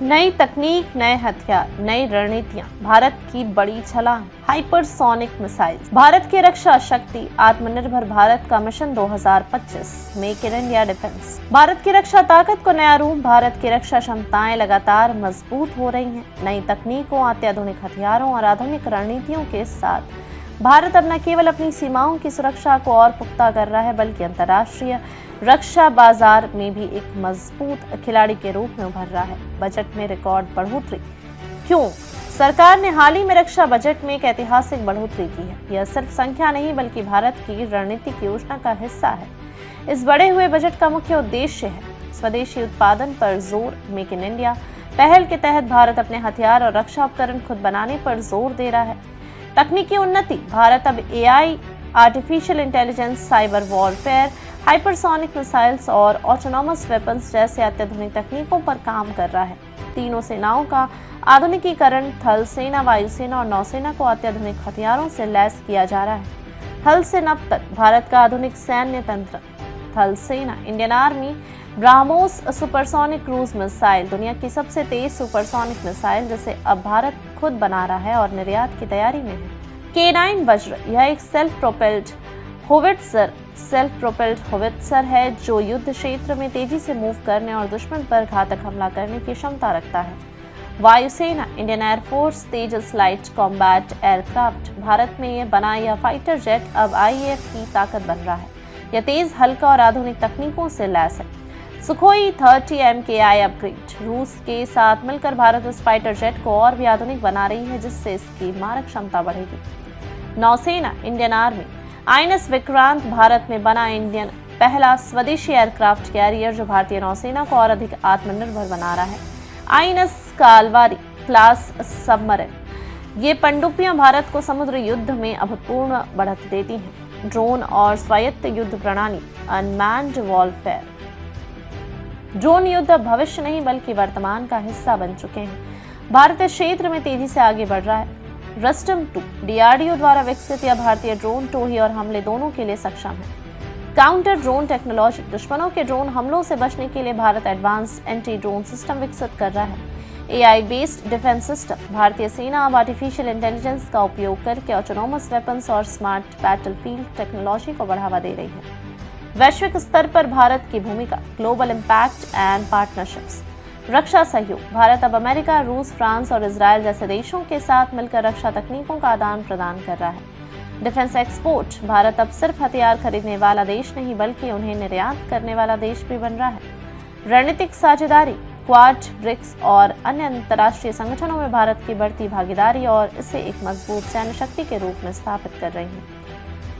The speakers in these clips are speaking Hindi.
नई तकनीक, नए हथियार, नई रणनीतियां, भारत की बड़ी छलांग। हाइपरसोनिक मिसाइल, भारत की रक्षा शक्ति, आत्मनिर्भर भारत का mission 2025, make in India defence. Bharat की रक्षा ताकत को नया रूप, भारत की रक्षा क्षमताएं लगातार मजबूत हो रही हैं। नई तकनीकों, अत्याधुनिक हथियारों और आधुनिक रणनीतियों के साथ भारत अब न केवल अपनी सीमाओं की सुरक्षा को और पुख्ता कर रहा है, बल्कि अंतर्राष्ट्रीय रक्षा बाजार में भी एक मजबूत खिलाड़ी के रूप में उभर रहा है। बजट में रिकॉर्ड बढ़ोतरी क्यों? सरकार ने हाल ही में रक्षा बजट में एक ऐतिहासिक बढ़ोतरी की है। यह सिर्फ संख्या नहीं, बल्कि भारत की रणनीतिक योजना का हिस्सा है। इस बढ़े हुए बजट का मुख्य उद्देश्य है स्वदेशी उत्पादन पर जोर। मेक इन इंडिया पहल के तहत भारत अपने हथियार और रक्षा उपकरण खुद बनाने पर जोर दे रहा है। तकनीकी उन्नति, भारत अब AI, artificial intelligence, cyber warfare, hypersonic missiles और ऑटोनॉमस वेपन्स जैसे अत्याधुनिक तकनीकों पर काम कर रहा है। तीनों सेनाओं का आधुनिकीकरण, थल सेना, वायुसेना और नौसेना को अत्याधुनिक हथियारों से लैस किया जा रहा है। थल से नभ तक भारत का आधुनिक सैन्य तंत्र। थल सेना, Indian army, BrahMos supersonic cruise missile, दुनिया की सबसे तेज सुपरसोनिक मिसाइल, जिसे अब भारत खुद बना रहा है और निर्यात की तैयारी में है। K9 वज्र, यह एक सेल्फ प्रोपेल्ड होवित्जर है जो युद्ध क्षेत्र में तेजी से मूव करने और दुश्मन पर घातक हमला करने की क्षमता रखता है। वायुसेना, इंडियन एयरफोर्स, तेजस लाइट कॉम्बैट एयरक्राफ्ट, भारत में यह बना यह फाइटर जेट अब आईएएफ की ताकत बन रहा है। यह तेज, हल्का और आधुनिक तकनीकों से लैस है। सुखोई 30 MKI अपग्रेड, रूस के साथ मिलकर भारत इस फाइटर जेट को और भी आधुनिक बना रही है, जिससे इसकी मारक क्षमता बढ़ेगी। नौसेना, Indian army, INS Vikrant, Bharat में बना इंडियन पहला स्वदेशी एयरक्राफ्ट कैरियर जो भारतीय नौसेना को और अधिक आत्मनिर्भर बना रहा है। आईएनएस कालवारी क्लास सबमरीन, ये पनडुब्बियां भारत को समुद्र युद्ध में अभूतपूर्व बढ़त देती हैं। ड्रोन और स्वायत्त युद्ध प्रणाली, अनमैन्ड वॉरफेयर, ड्रोन युद्ध अब भविष्य नहीं बल्कि वर्तमान का हिस्सा बन चुके हैं। भारत इस क्षेत्र में तेजी से आगे बढ़ रहा है। रस्टम 2 डीआरडीओ द्वारा विकसित यह भारतीय ड्रोन टोही और हमले दोनों के लिए सक्षम है। काउंटर ड्रोन टेक्नोलॉजी, दुश्मनों के ड्रोन हमलों से बचने के लिए Bharat advance anti drone system विकसित कर रहा है। एआई बेस्ड डिफेंस सिस्टम, भारतीय सेना अब आर्टिफिशियल इंटेलिजेंस का उपयोग करके ऑटोनॉमस वेपन्स और स्मार्ट बैटलफील्ड टेक्नोलॉजी को बढ़ावा दे रही है। वैश्विक स्तर पर भारत की भूमिका, ग्लोबल इम्पैक्ट एंड पार्टनरशिप्स, रक्षा सहयोग, भारत अब अमेरिका, रूस, फ्रांस और इजरायल जैसे देशों के साथ मिलकर रक्षा तकनीकों का आदान प्रदान कर रहा है। डिफेंस एक्सपोर्ट, भारत अब सिर्फ हथियार खरीदने वाला देश नहीं बल्कि उन्हें निर्यात करने वाला देश भी बन रहा है। रणनीतिक साझेदारी, क्वाड, ब्रिक्स और अन्य अंतर्राष्ट्रीय संगठनों में भारत की बढ़ती भागीदारी और इसे एक मजबूत सैन्य शक्ति के रूप में स्थापित कर रही है।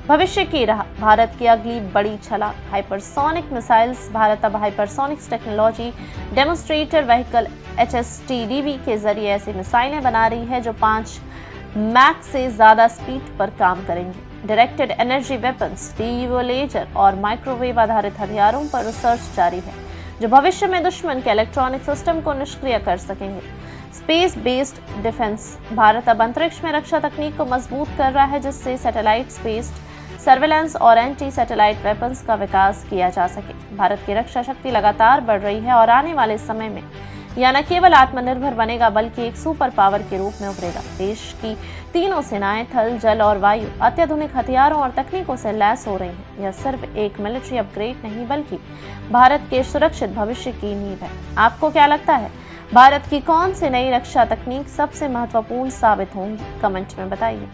भविष्य की राह, भारत की अगली बड़ी छलांग, हाइपरसोनिक मिसाइल्स, भारत अब hypersonics technology, demonstrator vehicle HSTDV के जरिए ऐसी मिसाइलें बना रही है जो 5 मैक से ज्यादा स्पीड पर काम करेंगी। Directed energy weapons, DEO laser और माइक्रोवेव आधारित हथियारों पर रिसर्च जारी है जो भविष्य में दुश्मन के इलेक्ट्रॉनिक सिस्टम को निष्क्रिय कर सकेंगे। स्पेस बेस्ड डिफेंस, भारत अब अंतरिक्ष में रक्षा तकनीक को मजबूत कर रहा है जिससे सैटेलाइट बेस्ड सर्वेलेंस और एंटी सैटेलाइट वेपन्स का विकास किया जा सके। भारत की रक्षा शक्ति लगातार बढ़ रही है और आने वाले समय में यह न केवल आत्मनिर्भर बनेगा बल्कि एक सुपर पावर के रूप में उभरेगा। देश की तीनों सेनाएं थल, जल और वायु अत्याधुनिक हथियारों और तकनीकों से लैस हो रही हैं। यह सिर्फ एक मिलिट्री अपग्रेड नहीं बल्कि भारत के सुरक्षित भविष्य की नींव है। आपको क्या लगता है, भारत की कौन सी नई रक्षा तकनीक सबसे महत्वपूर्ण साबित होंगी? कमेंट में बताइए।